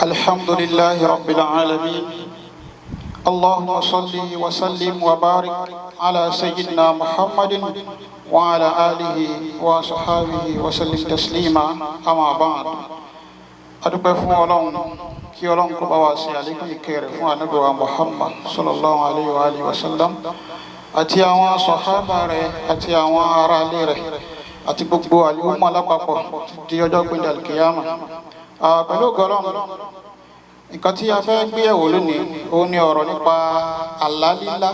الحمد لله رب العالمين اللهم صل وسلم وبارك على سيدنا محمد وعلى آله وصحبه وسلم تسليما أما بعد adúpẹ́ fún Ọlọ́run kí Ọlọ́run kó bá wa ṣe àlékún ìkẹ́ rẹ̀ fún Ànábì wa Muhammad sallallahu alayhi wa alihi wa sallam àti àwọn sàhábà rẹ̀ àti àwọn ará ilé rẹ̀ àti gbogbo àlùmọ́ lápapọ̀ di ọjọ́ gbẹ̀dẹ̀ alkiyama. Pẹ̀lú Ọlọ́run nǹkan tí a fẹ́ gbé yẹ̀wò lónìí òun ni ọ̀rọ̀ nípa Ala-Lila.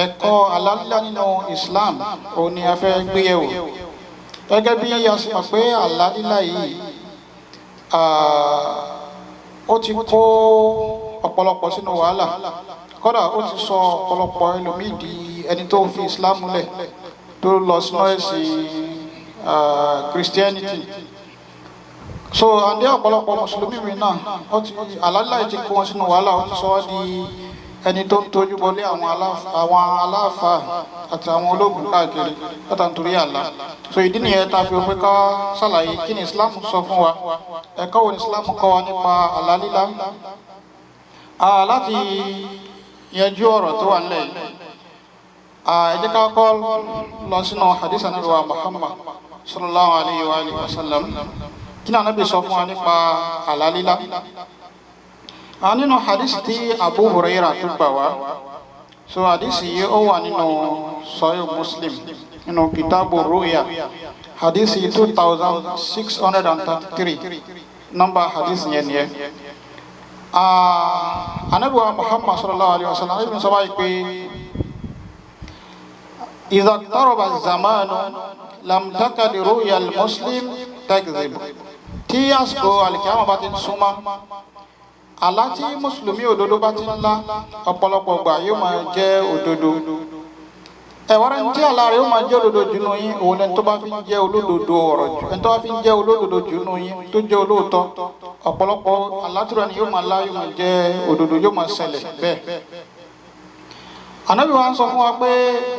Ẹ̀kọ́ Ala-Lila nínú Islam òun ni a fẹ́ gbé yẹ̀wò. Gẹ́gẹ́ bí a sì mọ̀ pé Ala-Lila yìí ó ti kó ọ̀pọ̀lọpọ̀ sínú wàhálà, kódà ó ti sọ ọ̀pọ̀lọpọ̀ ẹlòmíì di ẹni tó fi Islam lẹ̀ tó lọ sínú ẹ̀sìn Christianity. So àndé ọ̀pọ̀lọpọ̀ mùsùlùmí mi náà Ala-Lila ti kó wọn sínú wàhálà, ó ti sọ wọ́n di ẹni tó ń tójú bọlé àwọn aláàfáà àti àwọn ológun káàkiri látà nítorí àlá. So ìdí nìyẹn tá a fi pé ká ṣàlàyé kí ni Islam sọ fún wa, ẹ̀kọ́ wo ni Islam kọ́ wa nípa Ala-Lila. Láti yanjú ọ̀rọ̀ tó wà nílẹ̀ yìí, ẹ jẹ́ ká kọ́ lọ sínú hadith Ànábì wa Muhammad sallallahu alayhi wa alihi wa sallam. Kí ni Ànábì sọ fún wa nípa Ala-Lila? Nínú hadith tí Abu Hurairah tó gbà wá, so hadith yìí ó wà nínú Sahih Muslim nínú Kitabu Ru'ya, hadith 2633 number hadith yẹn ni ẹ. Ànábì wa Muhammad sallallahu alayhi wa sallam Ànábì sọ báyìí pé idha iqtaraba az-zamanu lam takad ru'ya al-muslim takdhib. Tí àsìkò al-qiyamah bá ti ń súnmọ́, àlá tí mùsùlùmí òdodo bá ti ń lá ọ̀pọ̀lọpọ̀ gbà yóò máa jẹ́ òdodo. Ẹ̀wọ́n tí àlá rẹ̀ yóò máa jẹ́ òdodo jù nú yín, òun ẹni tó bá fi ń jẹ́ olódodo ọ̀rọ̀ jù, ẹni tó bá fi ń jẹ́ olódodo jù nú yín tó jẹ́ olóòótọ́, ọ̀pọ̀lọpọ̀ àlátúrọ̀ ni yóò máa lá yóò máa jẹ́ òdodo, yóò máa ṣẹlẹ̀ bẹ́ẹ̀. Ànábì wa ń sọ fún wa pé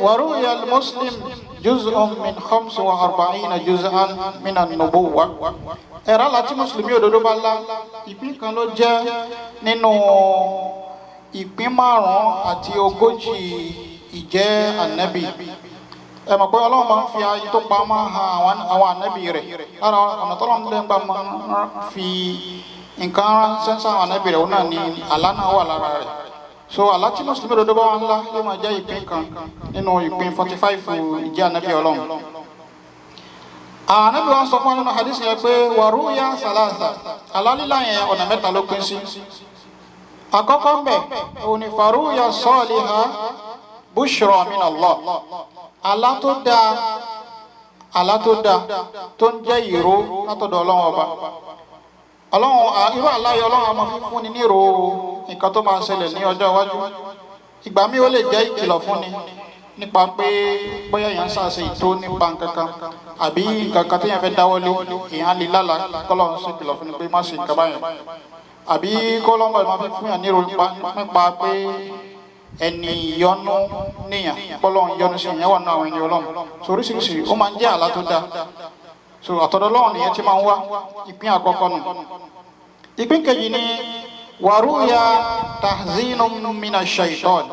wa ru'ya al-muslim juz'un min 45 juz'an min an-nubuwwah. Ẹ̀rọ láti mùsùlùmí òdodo bá lá ìpín kan ló jẹ́ nínú ìpín 45 ìjẹ́ ànábì. Ẹ mọ̀ pé Ọlọ́run máa ń fi ayé tó pa máa han àwọn ànábì rẹ̀. Lára ọ̀nà tọ́lọ́run lẹ́gbàá máa ń fi nǹkan ránṣẹ́ sáwọn ànábì rẹ̀, òun náà ni àlá náà wà lára rẹ̀. So àlá tí mùsùlùmí òdodo bá wà ńlá yóò máa jẹ́ ìpín kan nínú ìpín 45 ìjẹ́ ànábì Ọlọ́run. Ànábì wa sọ fún wa nínú hadith yẹn pé wa ru'ya salasa. Ala-Lila yẹn ọ̀nà mẹ́ta ló pín sí. Àkọ́kọ́ ń bẹ̀ òun ni fa ru'ya salihah bushra min Allah. Àlá tó dáa tó ń jẹ́ ìró látọ̀dọ̀ Ọlọ́run ọba. Ọlọ́run irú àlá yẹn Ọlọ́run a máa fi fúnni ní ìró nǹkan tó máa ṣẹlẹ̀ ní ọjọ́ iwájú. Ìgbà míì ó lè jẹ́ ìkìlọ̀ fúnni nípa pé bóyá èèyàn ṣàṣe ìtó nípa nǹkankan àbí nǹkankan téèyàn fẹ́ dáwọ́lé, èèyàn lè lálàá kọ́lọ́run sì kìlọ̀ fún ni pé má ṣe nǹkan báyẹn, àbí kọ́lọ́run máa fi fún yàn ní ìròyìn nípa pé ẹni ìyọnu níyàn kọ́lọ́run yọ́nú sí ìyẹn wà nínú àwọn ẹni Ọlọ́run. So oríṣiríṣi ó máa ń jẹ́ àlá tó dáa. So àtọ̀dọ̀ Ọlọ́run nìyẹn ti máa ń wá. Ìpín àkọ́kọ́ nù. Ìpín kejì ni wa ru'ya tahzinun minash shaitan.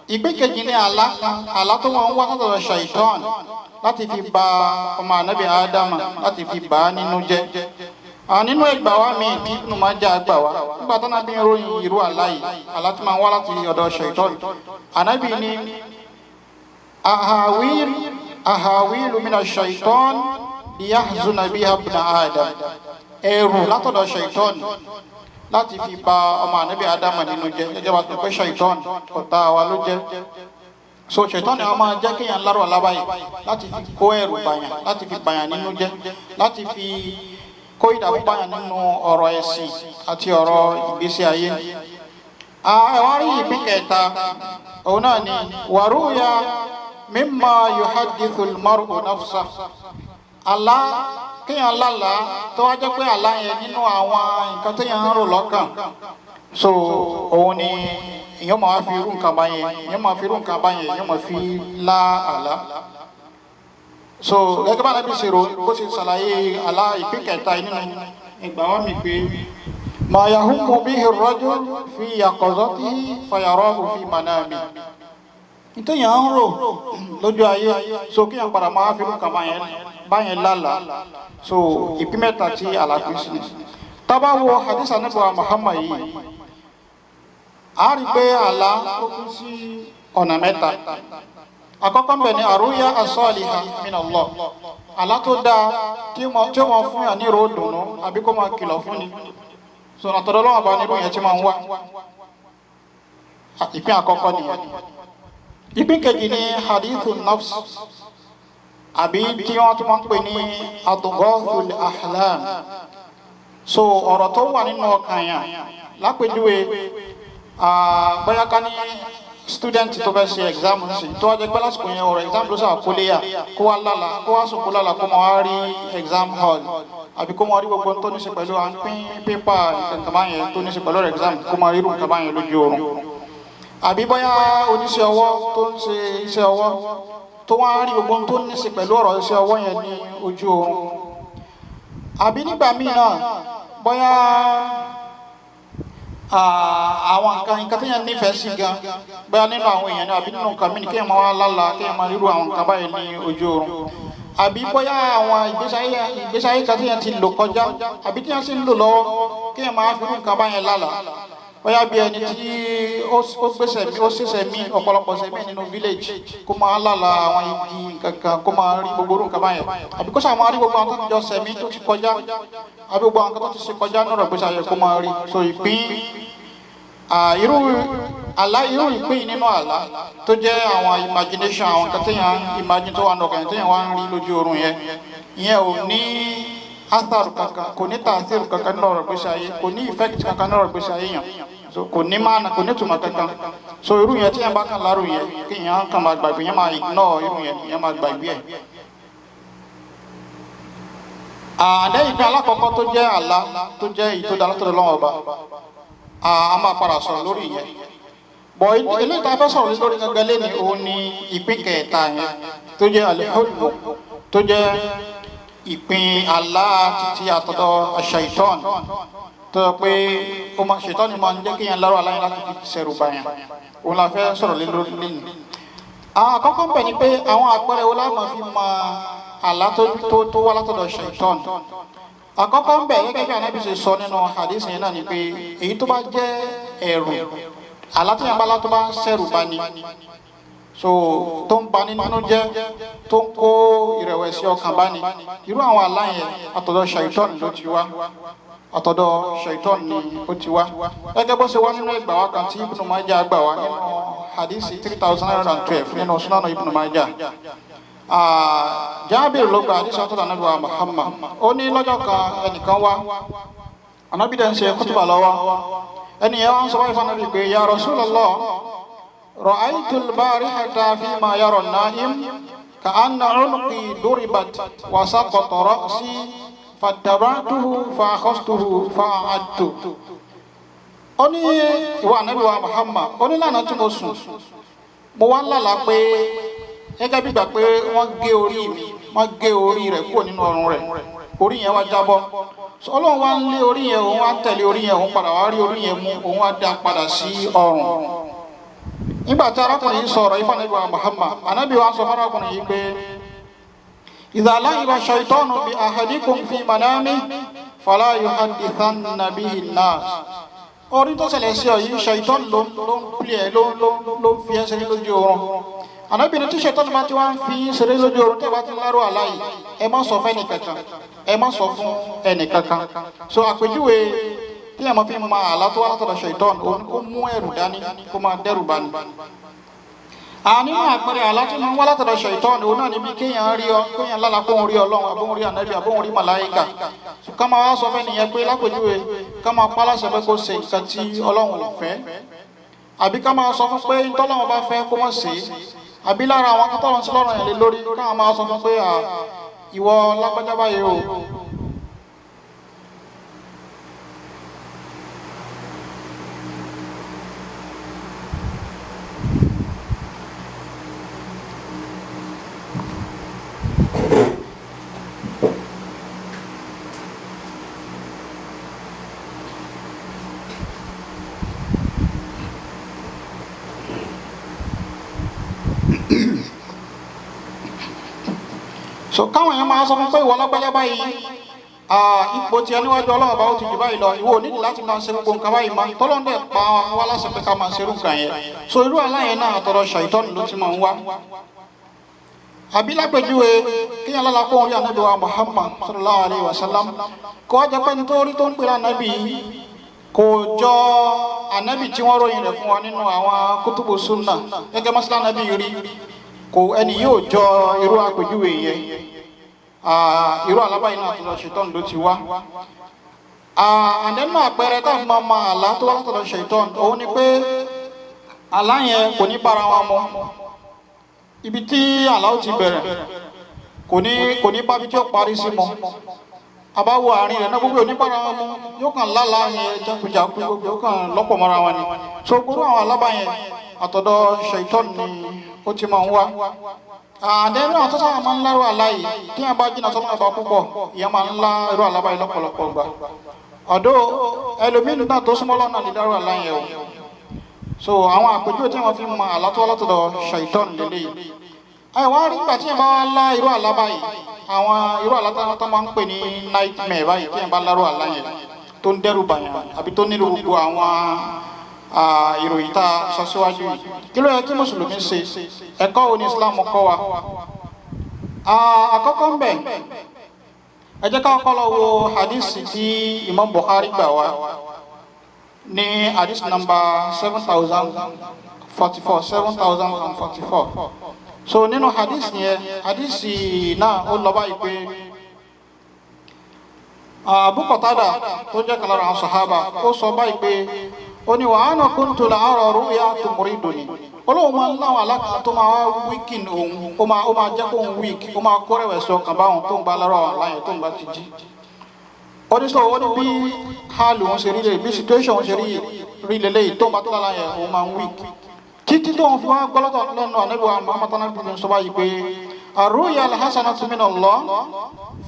Ìpín kejì ni àlá tó wọ́n ń wá látọ̀dọ̀ shaitan láti fi bà ọmọ ànábì Ádámà, láti fi bà á nínú jẹ́. Nínú ẹgbàá wa mi tí Ibn Majah gbà wá, nígbà tó náà bí ròyìn irú àlá yìí, àlá tí máa ń wá láti ọ̀dọ̀ shaitan. Ànábì ni ahawilu minash shaitan liyahzuna biha ibna Adam. Ẹ̀rù látọ̀dọ̀ shaitan láti fi bà ọmọ ànábì Ádámà nínú jẹ́. Gẹ́gẹ́ bá ti pé shaitan ọ̀tá wa ló jẹ́. So shaitan ni wọ́n máa jẹ́ kéèyàn lárò alábàáyé láti fi kó ẹ̀rù bàyàn, láti fi bàyàn nínú jẹ́, láti fi kó ìdààmú bàyàn nínú ọ̀rọ̀ ẹ̀sìn àti ọ̀rọ̀ ìgbésí ayé. Ẹ̀wọ́n rí ìpín kẹta, òun náà ni wa ru'ya mimma yuhaddithu al-mar'u nafsah. Àlá kéèyàn lálàá tó wá jẹ́ pé àlá yẹn nínú àwọn nǹkan téèyàn ń rò lọ́kàn. So òun ni èèyàn máa fi irú nǹkan báyẹn, èèyàn máa fi lá àlá. So gẹ́gẹ́ bá Ànábì ṣe rò bó ṣe ṣàlàyé àlá ìpín kẹta nínú ìgbà wa mi pé ما يهم به الرجل في يقظته فيراه في منامه. Nítorí yàn ń rò lójú ayé so kí yàn padà máa fi rúkà báyẹn lálàá so ìpín mẹ́ta tí àlàkùn sí. Tá bá wo hadith Ànábì wa Muhammad yìí a rí pé àlá ó kún sí ọ̀nà mẹ́ta. Àkọ́kọ́ ńbẹ̀ ni àrúyá as-saliha min Allah, àlá tó dáa tí wọ́n fún yàn ní ìró dùnú àbí kó máa kìlọ̀ fún ni so àtọ̀dọ̀ Ọlọ́run bá nírú yẹn tí máa ń wá. Ìpín àkọ́kọ́ nìyẹn. Ìpín kejì ni hadithu nafs àbí tí wọ́n tún máa ń pè ní adghathul ahlam, so ọ̀rọ̀ tó wà nínú ọkàn yàn lápèjúwe bóyá ká ní student tó fẹ́ ṣe exam sí tó wá jẹ́ pé lásìkò yẹn ọ̀rọ̀ exam ló sà kólé yà kó wá lálà kó wá sùn kó lálà kó máa rí exam hall àbí kó máa rí gbogbo tó ní ṣe pẹ̀lú à ń pín pépà nǹkan báyẹn tó ní ṣe pẹ̀lú exam kó máa rí irú nǹkan báyẹn lójú oorun. Àbí bóyá oníṣẹ́ ọwọ́ tó ń ṣe iṣẹ́ ọwọ́ tó wá rí gbogbo tó ní ṣe pẹ̀lú ọ̀rọ̀ iṣẹ́ ọwọ́ yẹn ní ojú oorun. Àbí nígbà míì náà bóyá àwọn nǹkan tó yẹn nífẹ̀ẹ́ sí gan bóyá nínú àwọn èèyàn ní àbí nínú nǹkan mí ní kéèyàn máa wá lálàá kéèyàn máa rírú àwọn nǹkan báyìí ní ojú oorun. Àbí bóyá àwọn ìgbésí ayé kan tí yẹn ti lò kọjá àbí tí yẹn sì ń lò lọ́wọ́ kéèyàn máa fi nǹkan báyẹn lálàá. Bóyá bí ẹni tí ó ṣẹ̀ṣẹ̀ mí ọ̀pọ̀lọpọ̀ ṣẹ̀mí nínú village kó máa lálàá àwọn igi kankan kó máa rí gbogbo orú nǹkan báyẹn àbí kó sàmọ́ rí gbogbo àwọn tó ti jọ ṣẹ̀mí tó ti kọjá àbí gbogbo àwọn tó ti ṣe kọjá náà gbèsè àyè kó máa rí. So ìpín irú ìpín nínú àlá tó jẹ́ àwọn imagination àwọn nǹkan téèyàn imagine tó wà nọkàn téèyàn wá ń rí lójú oorun yẹn ìyẹn ò ní atharu kankan kò ní tààsírù kankan nínú ọ̀rọ̀ gbèsè ayé kò ní effect kankan nínú ọ̀rọ̀ gbèsè ayé yàn so kò ní máàna kò ní tùmọ̀ kankan so irú yẹn tí yẹn bá kàn lárú yẹn kí yẹn kàn máa gbàgbé yẹn máa ignore irú yẹn máa gbàgbé ẹ̀. Lẹ́yìn pé alákọ̀ọ́kọ́ tó jẹ́ àlá tó jẹ́ èyí tó dá látọ̀dọ̀ Ọlọ́run Ọba a máa padà sọ̀rọ̀ lórí yẹn bọ̀ ilé ìta fẹ́ sọ̀rọ̀ lórí gangan lé ní òun ní ìpín kẹta yẹn tó jẹ́ al-hulm tó jẹ́ ìpín àlá títí àtọ̀dọ̀ ash-shaytan tó yẹ pé ó máa ṣètọ́ ni máa ń jẹ́ kéèyàn lárò aláyẹn láti fi ṣẹ̀rù bàyàn òun la fẹ́ sọ̀rọ̀ lé lórí lẹ́nu. Àkọ́kọ́ ń bẹ̀ ni pé àwọn àpẹẹrẹ wo la máa fi mọ àlá tó wá látọ̀dọ̀ ṣètọ́n. Àkọ́kọ́ ń bẹ̀ gẹ́gẹ́ bí Ànábì ṣe sọ nínú hadith yẹn náà ni pé èyí tó bá jẹ́ ẹ̀rù àlá tó yẹn bá lá tó bá ṣẹ̀rù bá ní so tó ń bani nínú jẹ́ tó ń kó ìrẹ̀wẹ̀sì ọkàn bá ní irú àwọn àlá yẹn àtọ̀dọ̀ ṣètọ́n ló ti wá àtọ̀dọ̀ ṣaitan ni ó ti wá gẹ́gẹ́ bó ṣe wá nínú ìgbà wa kan tí Ibn Majah gbà wá nínú hadisi 3912 nínú Sunan Ibn Majah. Jábìrì ló gba hadisi àtọ̀dọ̀ Ànábì wa Muhammad ó ní lọ́jọ́ kan ẹnìkan wá Ànábì dẹ̀ ń ṣe kútùbà lọ́wọ́ ẹni yẹn wọ́n sọ wáyé fún Ànábì pé ya Rasulullah ra'aytul barihata fima yara an-na'im ka'anna 'unqi duribat wa saqata ra'si fàtàbàtúhù fàkọ́sùtùhù fàáàtù. Ó ní ìwà Ànábì wa Muhammad ó ní lánàá tí mo sùn mo wá lálàá pé gẹ́gẹ́ bí gbà pé wọ́n gé orí rẹ̀ kúrò nínú ọrùn rẹ̀ orí yẹn wá jábọ́ Ọlọ́run wá ń lé orí yẹn òun wá tẹ̀lé orí yẹn òun padà wá rí orí yẹn mú òun wá dá padà sí ọrùn. Nígbà tí arákùnrin yìí sọ̀rọ̀ ifá Ànábì wa Muhammad Ànábì wa sọ fárákùnrin yìí pé إذا لعب الشيطان بأحدكم في منامه فلا يحدثن به الناس. Orí tó ṣẹlẹ̀ sí ọ yìí ṣaitan ló ń pilẹ̀ ló ń fi ẹsẹ̀ lójú oorun. Ànábì ní tí ṣaitan bá ti wá ń fi ṣeré lójú oorun tẹ́ bá ti lárò àlá yìí ẹ má sọ fún ẹnìkankan ẹ má sọ fún ẹnìkankan. So àpèjúwe tí ẹ̀ mọ́ fi máa àlá tó wá látọ̀dọ̀ ṣaitan ó mú ẹ̀rù dání kó máa dẹ́rù bani. Nínú àpẹẹrẹ àlá tí máa ń wá látọ̀dọ̀ ṣaitan òun náà níbi kéèyàn lálàá kóhun rí Ọlọ́run àbóhun rí Ànábì àbóhun rí màláíkà ká máa wá sọ fẹ́ nìyẹn pé lápèjúwe ká máa pa láṣẹ pé kó ṣe nǹkan tí Ọlọ́run ò fẹ́ àbí ká máa sọ fún pé tọ́lọ́run bá fẹ́ kó mọ̀ sí àbí lára àwọn akátọ́run sí lọ́rùn yẹn lé lórí káwọn máa sọ fún pé ìwọ lágbájá báyìí o so káwọn yẹn máa sọ fún pé ìwọ lágbájá báyìí ipò tí ẹni wájú Ọlọ́run bá ó ti jù báyìí lọ, ìwọ nídìí láti máa ṣe gbogbo nǹkan báyìí máa tọ́lọ́n dẹ̀ pa wá láṣẹ pé ká máa ṣerú nǹkan yẹn. So irú aláyẹn náà àtọ̀rọ̀ ṣàìtọ́nù ló ti máa ń wá. Àbí lápèjúwe kíyàn lálá kó orí ànábì wa Muhammad sallallahu alayhi wa sallam kó wá jẹ́ pé nítorí tó ń pèrè ànábì kò jọ ànábì tí wọ́n ròyìn rẹ̀ fún wa nínú àwọn kútùbù sunna gẹ́gẹ́ mọ́sálá ànábì rí kò ẹni yóò jọ irú àpèjúwe yẹn. Irú alábàáyé náà tó lọ ṣètọ́n ló ti wá. Àndẹ́nu àpẹẹrẹ táwọn máa ma àlá tó wá látọ̀dọ̀ ṣètọ́n òun ni pé àlá yẹn kò ní bára wọn mu. Ibi tí àlá ó ti bẹ̀rẹ̀ kò ní bá bí tí ó parí sí mọ́. Àbáwo àárín rẹ̀ náà gbogbo ò ní bára wọn mu, yóò kàn lálá yẹn jákujàku gbogbo yóò kàn lọ́pọ̀ mọ́ra wọn ni. So gbogbo àwọn alábàáyé àtọ̀dọ̀ ṣètọ́n ni ó ti máa ń wá. Àdẹ́rù àwọn tó sábà máa ń lárú àlá yìí tí wọ́n bá jìnnà sọ́nà ọba púpọ̀ ìyẹn máa ń lá irú àlá báyìí lọ́pọ̀lọpọ̀ gbà. Ọ̀dọ́ ẹlòmínú náà tó súnmọ́ lọ́nà lè dárú àlá yẹn o. So àwọn àpèjúwe tí wọ́n fi mọ àlá tó wá látọ̀dọ̀ ṣàìtọ́n lélẹ̀ yìí. Wá rí ìgbà tí wọ́n bá lá irú àlá báyìí àwọn irú àlá tó máa ń pè ní nightmare báyìí tí wọ́n bá lárú àlá yẹn tó ń dẹ́rù bàyàn àbí tó nílò gbogbo àwọn ìròyìn tá a sọ síwájú yìí. Kí ló yẹ kí mùsùlùmí ṣe? Ẹ̀kọ́ wo ni Islam kọ́ wa? Àkọ́kọ́ ń bẹ̀ ẹ jẹ́ ká kọ́ lọ wo hadith tí Imam Bukhari gbà wá ní hadith number 7044. So nínú hadith yẹn hadith náà ó lọ báyìí pé Abu Qatada tó jẹ́ kan lára àwọn sàhábà ó sọ báyìí pé ó ní wa ana kuntu la ara ru'ya tumriduni. Olóhùn máa ń láwọn alákàtà tó máa wá wíkìn òun ó máa jẹ́ kó òun wíkì ó máa kó rẹ̀wẹ̀sì ọkàn báwọn tó ń bá lárọ̀ láyé tó ń bá ti jí. Ó ní sọ ó ní bí hálù wọn ṣe rí lè bí situation wọn ṣe rí lélẹ́yìí tó ń bá tó lára yẹn òun máa ń wíkì. Títí tó ń fi wá gbọ́lọ́tọ̀ lẹ́nu ànábì wa Muhammad tánàbí sọ báyìí pé ar-ru'ya al-hasanatu min Allah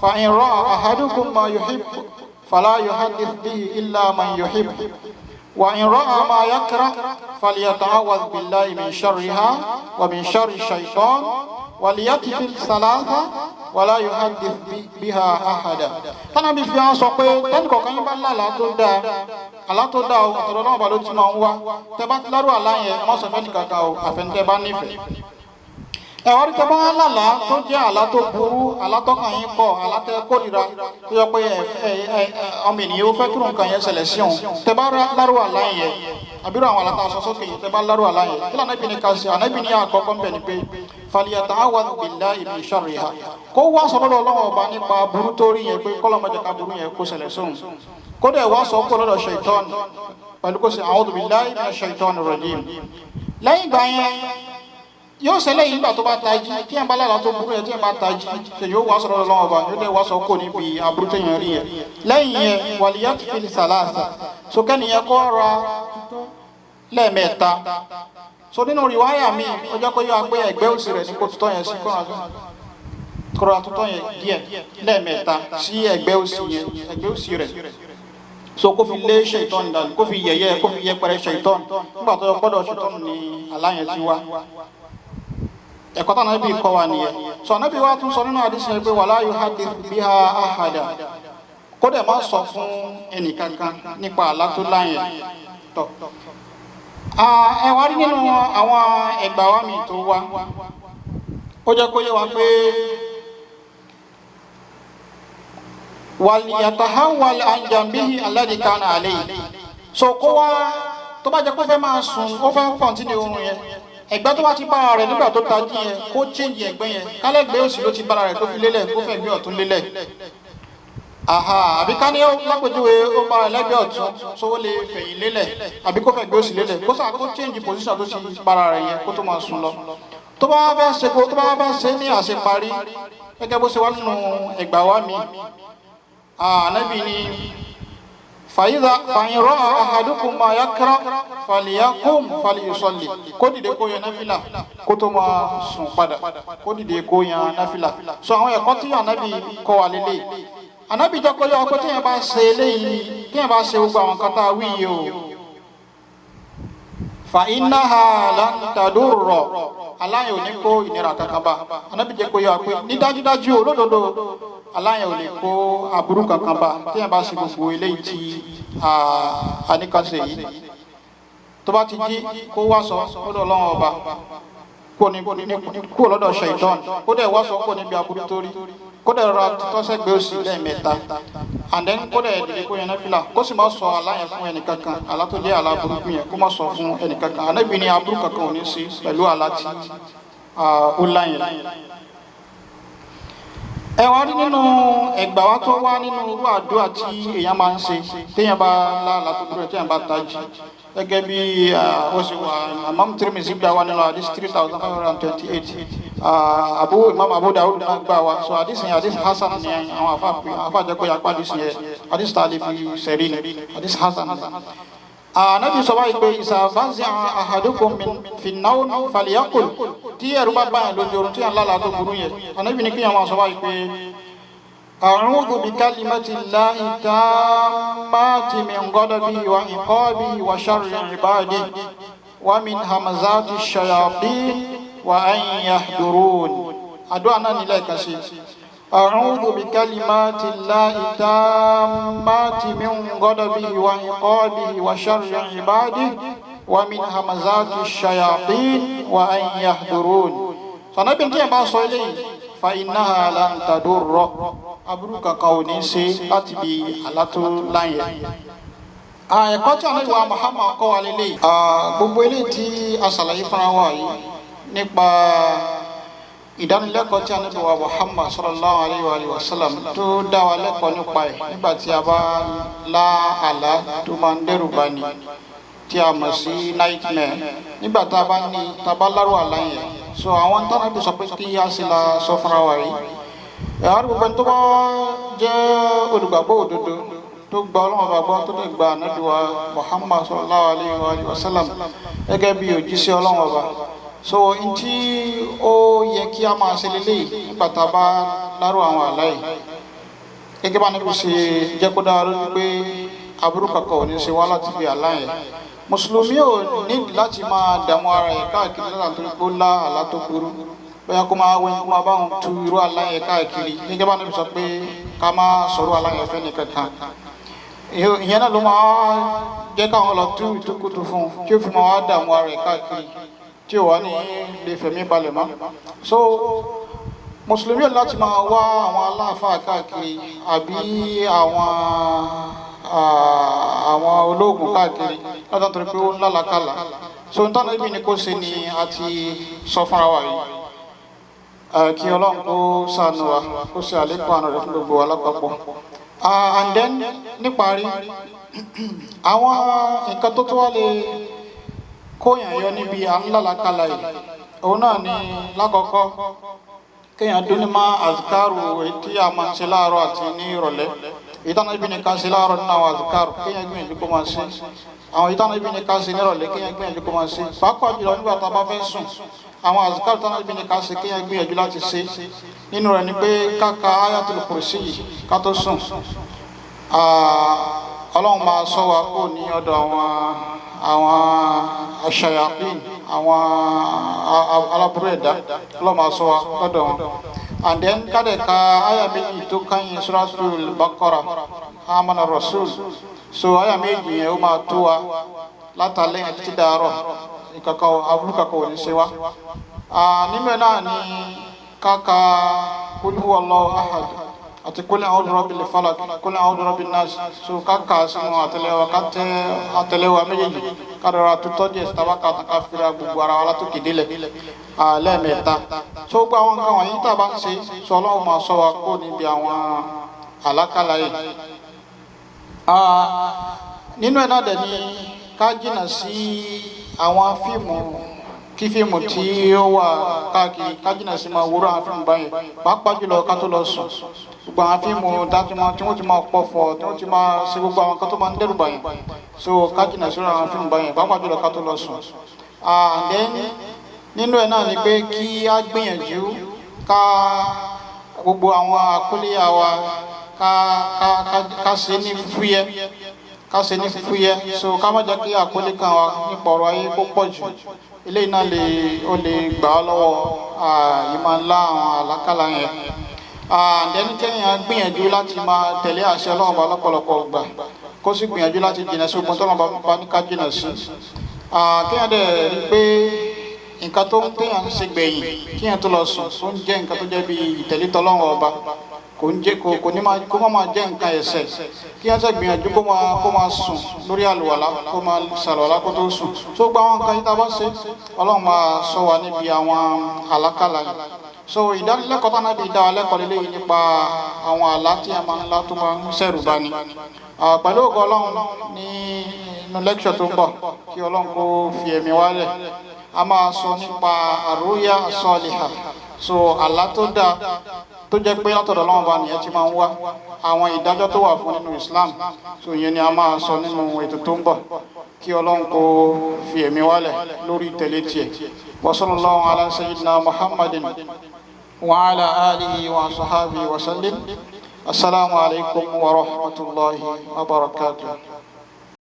fa in ra'a ahadukum ma yuhibbu fala yuhaddith bihi illa man yuhibbu. وإن رأى ما يكره فليتعوذ بالله من شرها ومن شر الشيطان وليتفل ثلاثة ولا يحدث بها أحدا. Tánàbí fi hàn sọ pé tẹ́nì kọ̀ọ̀kan yín bá lá àlá tó dáa o àtọ̀dọ̀ náà bá ló ti máa ń wá tẹ́ bá ti lárú àlá yẹn ẹ má sọ fẹ́ni kankan o àfẹnitẹ́ bá nífẹ̀ẹ́. Ẹ̀wọ́n rí tẹ́ bá lálàá tó jẹ́ àlá tó burú àlá tọ́kàn yín kọ̀ àlá tẹ́ kórìíra tó yẹ pé ọmọ ènìyàn ó fẹ́ kúrò nǹkan yẹn ṣẹlẹ̀ sí òun tẹ́ bá lárú àlá yẹn àbírò àwọn àlá tá a sọ sókè yìí tẹ́ bá lárú àlá yẹn kí lànà ní ká ṣe ànábì ní àkọ́kọ́ ń bẹ̀ ni pé falyata'awwadh billahi min sharriha kó wá sọ lọ́dọ̀ Ọlọ́run ọba nípa burú tó rí yẹn pé kọ́lọ́mọdé ká burú yẹn kó ṣẹlẹ̀ sóhun kó dẹ̀ wá sọ kó lọ́dọ̀ ṣaitan pẹ̀lú kó ṣe a'udhu billahi minash shaitani rajim. Lẹ́yìn ìgbà yẹn yóò ṣẹlẹ̀ yìí nígbà tó bá tají tí ẹ̀ bá lára tó burú yẹn tí ẹ̀ bá tají ṣe yóò wá sọ̀rọ̀ Ọlọ́run ọba yóò dẹ̀ wá sọ kó níbi aburú tó yẹn rí yẹn. Lẹ́yìn yẹn waliyatfil thalatha so kẹ́niyẹn kọ́ ra lẹ́ẹ̀mẹ́ta. So nínú rìwáyà mi ó jẹ́ kó yọ pé ẹgbẹ́ òsì rẹ̀ ní kó tutọ́ yẹn sí kọ́ra tutọ́ yẹn díẹ̀ lẹ́ẹ̀mẹ́ta sí ẹgbẹ́ òsì rẹ̀ so kó fi lé ṣèitán dànù kó fi yẹ̀yẹ́ kó fi yẹpẹrẹ ṣèitán nígbà tó yẹ gbọ́dọ̀ ṣèitán ní aláyẹn ti wá. Ẹ̀kọ́ tán Ànábì kọ́ wa nìyẹn. So Ànábì wa tún sọ nínú àdìsí yẹn pé wala yuhaddith biha ahada kó dẹ̀ má sọ fún ẹnìkankan nípa àlá tó láyẹn tọ̀. Ẹ wá rí nínú àwọn ẹgbà wa mi tó wá ó jẹ́ kó yé wa pé wàlìyàtàháwàl àjàmbíhì alladhi kana alayhi. So kó wá tó bá jẹ́ pé fẹ́ máa sùn ó fẹ́ kọ̀ntínú oorun yẹn ẹ̀gbẹ́ tó bá ti bára rẹ̀ nígbà tó tají yẹn kó change ẹ̀gbẹ́ yẹn kálẹ̀gbẹ́ òsì ló ti bára rẹ̀ tó fi lélẹ̀ kó fẹ́ gbé ọ̀tún lélẹ̀. Àbí ká ní lápèjúwe ó bára lẹ́gbẹ́ ọ̀tún so ó lè fẹ̀yìn lélẹ̀ àbí kó fẹ́ gbé òsì lélẹ̀ kó sà kó change position tó ti bára rẹ̀ yẹn kó tó máa sùn lọ. Tó bá fẹ́ ṣe ní àṣeparí gẹ́gẹ́ bó ṣe wá nínú ẹgbà wa mi Ànábì ní fàyín rọ́ ahadukum ma yakra falyaqum falyusalli kó dìde kó yan náfìlà kó tó máa sùn padà kó dìde kó yan náfìlà. So àwọn ẹ̀kọ́ tí Ànábì kọ́ wa lélẹ̀ Ànábì jẹ́ kó yọ ọkọ tí yẹn bá ṣe eléyìí tí yẹn bá ṣe gbogbo àwọn kan tá a wí yìí o fa innaha lan tadurra aláyẹ̀ ò ní kó ìnira kankan bá Ànábì jẹ́ kó yọ pé ní dájúdájú olódodo aláyẹ̀ ò lè kó aburú kankan bá tí yẹn bá ṣe gbogbo eléyìí tí àníkànṣe yìí tó bá ti jí kó wá sọ lọ́dọ̀ Ọlọ́run ọba kó lọ́dọ̀ ṣaitan kó dẹ̀ wá sọ kó níbi aburú tó rí kó dẹ̀ rọra tọ́sẹ̀gbẹ́ òsì lẹ́ẹ̀mẹ́ta and then kó dẹ̀ dìde kó yẹn náfìlà kó sì má sọ aláyẹn fún ẹnìkankan àlá tó jẹ́ àlá burúkú yẹn kó má sọ fún ẹnìkankan Ànábì ní aburú kankan ò ní sí pẹ̀lú àlá tí ó láyẹn. ẹ wá rí nínú ẹgbà wa tó wá nínú irú àdúrà tí èèyàn máa ń ṣe téèyàn bá láàlá tó dúró téèyàn bá tají gẹ́gẹ́ bí ó ṣe wà Imam Tirmidhi gbà wá nínú hadith 3528 Imam Abu Dawud náà gbà wá so hadith yẹn hadith hasan ni àwọn afáàjẹkọ yà pa hadith yẹn hadith tá a lè fi sẹ̀rí ni hadith hasan. Ànábì sọ báyìí pé ìsàfáàsì ahadukum fi an-nawm falyaqul tí ẹ̀rù bá báyìí lójú oorun tí à ń lálàá tó burú yẹn Ànábì ní kíyàn máa sọ báyìí pé a'udhu bi kalimati llahi tammati min ghadabihi wa iqabihi wa sharri ibadihi wa min hamazati shayatin wa an yahdurun. Àdúrà náà nílẹ̀ kan sí a'udhu bi kalimati llahi tammati min ghadabihi wa iqabihi wa sharri ibadihi wa min hamazati shayatin wa an yahdurun. Ànábì tí ẹ bá sọ eléyìí fa innaha lan tadurra aburú kankan ò ní ṣe láti bí àlátó láyẹ. Ẹ̀kọ́ tí Ànábì wa Muhammad kọ́ wa lélẹ̀ gbogbo eléyìí tí a ṣàlàyé fúnra wa yìí nípa ìdánilẹ́kọ̀ọ́ tí Ànábì wa Muhammad sallallahu alayhi wa sallam tó dá wa lẹ́kọ̀ọ́ nípa ẹ̀ nígbà tí a bá lá àlá tó máa ń dẹ́rù bá ni tí a mọ̀ sí nightmare nígbà tá a bá lárò àlá yẹn so àwọn tánàbí sọ pé kí a sì la sọ fúnra wa yìí ẹ̀hán gbogbo tó bá jẹ́ olùgbàgbọ́ òdodo tó gba Ọlọ́run bá gbọ́ tó lè gba Ànábì wa Muhammad sallallahu alayhi wa sallam gẹ́gẹ́ bí òjíṣẹ́ Ọlọ́run ọba so n tí ó yẹ kí a máa ṣe lélẹ́yìí nígbà tá a bá lárò àwọn àlá yìí gẹ́gẹ́ bá níbi ṣe jẹ́ kó dára lójú pé aburú kankan ò ní ṣe wá láti bí àlá yẹn mùsùlùmí ò nídìí láti máa dààmú ara ẹ̀ káàkiri látàrí pé ó lá àlá tó burú bóyá kó máa wẹ́ kó máa bá wọn tu irú àlá yẹn káàkiri gẹ́gẹ́ bá níbi sọ pé ká máa sọ̀rọ̀ àlá yẹn fẹ́ nìkankan ìyẹn náà ló máa jẹ́ káwọn lọ tú ìtukùtù fún un tí ó fi máa wá dààmú ara ẹ̀ káàkiri tí ò wá ní lè fẹ̀mí balẹ̀ mọ́ so mùsùlùmí ò láti máa wá àwọn aláàfáà káàkiri àbí àwọn ológun káàkiri látọ̀ torí pé ó ń lálàkàlà so n tánà ibi ni kò ṣe ni a ti sọ fúnra wa yìí kí Ọlọ́run kó ṣàánú wa kó ṣe àlékún àánú rẹ̀ fún gbogbo wa lápapọ̀ and then níparí àwọn nǹkan tó tó wá lè kóyàn yọ níbi à ń lálàkàlà yìí òun náà ni lákọ̀ọ́kọ́ kéèyàn dún ní máa azikaru tí a máa ń ṣe láàárọ̀ àti ní ìrọ̀lẹ́ ìtàn ibi ní ká ṣe láàárọ̀ nínú àwọn azikaru kéèyàn gbìyànjú kó máa ṣe àwọn ìtàn ibi ní ká ṣe nírọ̀lẹ́ kéèyàn gbìyànjú kó máa ṣe pàápàá jùlọ nígbà tá a bá fẹ́ sùn àwọn azikaru tán ibi ní ká ṣe kéèyàn gbìyànjú láti ṣe nínú rẹ̀ ni pé ká ka ayatul kursi yìí ká tó sùn Ọlọ́run máa ṣọ́ wa kó ní ọ̀dọ̀ àwọn aṣayàpín àwọn aláburú ẹ̀dá Ọlọ́run máa ṣọ́ wa lọ́dọ̀ wọn and then kádẹ̀ ka àyà méjì tó kányìn Suratul Baqara amana rasul so àyà méjì yẹn ó máa tó wa látàlẹ́ yẹn títí dàárọ̀ ìkàkọ̀ aburú kàkọ̀ ò ní ṣe wa nínú ẹ̀ náà ni káka Qul huwallahu ahad àti Qul a'udhu birabbil falaq Qul a'udhu birabbin nas so káka sínú àtẹ́lẹwà méjèèjì kádọ̀rọ̀ àtútọ́ díẹ̀ tábàkà ká fira gbogbo ara wa látòkè délẹ̀ lẹ́ẹ̀mẹ́ta so gbogbo àwọn nǹkan wọ̀nyí tá a bá ń ṣe sọ Ọlọ́run máa ṣọ́ wa kó níbi àwọn àlákàlà yìí nínú ẹ̀ náà dẹ̀ ni ká jìnnà sí àwọn fíìmù kí fíìmù tí ó wà káàkiri ká jìnnà sí máa wúrọ̀ àwọn fíìmù báyìí pàápàá jùlọ ká tó lọ sùn gbogbo àwọn fíìmù dájúmọ́ tí wọ́n ti máa pọ̀fọ̀ tí wọ́n ti máa ṣe gbogbo àwọn kan tó máa ń dẹ́rù báyìí so ká jìnnà sí àwọn fíìmù báyìí pàápàá jùlọ ká tó lọ sùn then nínú ẹ̀ náà ni pé kí á gbìyànjú ká gbogbo àwọn àkúlé àwa ká ṣe ní fúyẹ́ ká ṣe ní fúfúyẹ́ so ká má jẹ́ kí àkólé kan wa nípa ọ̀rọ̀ ayé kó pọ̀ jù eléyìí náà ó lè gbà ọ́ lọ́wọ́ ìmọ̀ ńlá àwọn àlákàlà yẹn àǹdẹ́ni kéèyàn gbìyànjú láti máa tẹ̀lé àṣẹ Ọlọ́run bá lọ́pọ̀lọpọ̀ gbà kó sì gbìyànjú láti jìnà sí ogun tọ́lọ́run bá ní ká jìnà sí kéèyàn dẹ̀ rí pé nǹkan tó ń téèyàn ń ṣe gbẹ̀yìn kéèyàn tó lọ sùn tó ń jẹ́ nǹkan tó jẹ́ bí ìtẹ̀lé tọ́lọ́run ọba kó má máa jẹ́ nǹkan ẹ̀ṣẹ̀ kéèyàn ṣe gbìyànjú kó máa sùn lórí àlùwàlá kó máa ṣàlùwàlá kó tó sùn tó gba àwọn nǹkan yìí tá a bá ṣe Ọlọ́run máa ṣọ́ wa níbi àwọn àlákàlà yìí so ìdánilẹ́kọ̀ọ́ tó náà di dá wa lẹ́kọ̀ọ́ lélẹ́yìn nípa àwọn àlá tí a máa ń lá tó máa ń ṣẹ̀rù bani pẹ̀lú ògo Ọlọ́run ní inú lẹ́kṣọ̀ tó ń bọ̀ kí Ọlọ́run kó fi ẹ̀mí wálẹ̀ a máa sọ nípa àrúyá sọ́ọ̀lìhà so àlá tó dáa tó jẹ́ pé látọ̀dọ̀ Ọlọ́run bá nìyẹn ti máa ń wá àwọn ìdájọ́ tó wà fún nínú Islam so ìyẹn ni a máa sọ nínú ètò tó ń bọ̀ kí Ọlọ́run kó fi ẹ̀mí wálẹ̀ lórí tẹ̀lé tiẹ̀ wa sallallahu ala sayyidina Muhammadin wa ala alihi wa sahbihi wa sallim assalamu alaikum wa rahmatullahi wa barakatuh.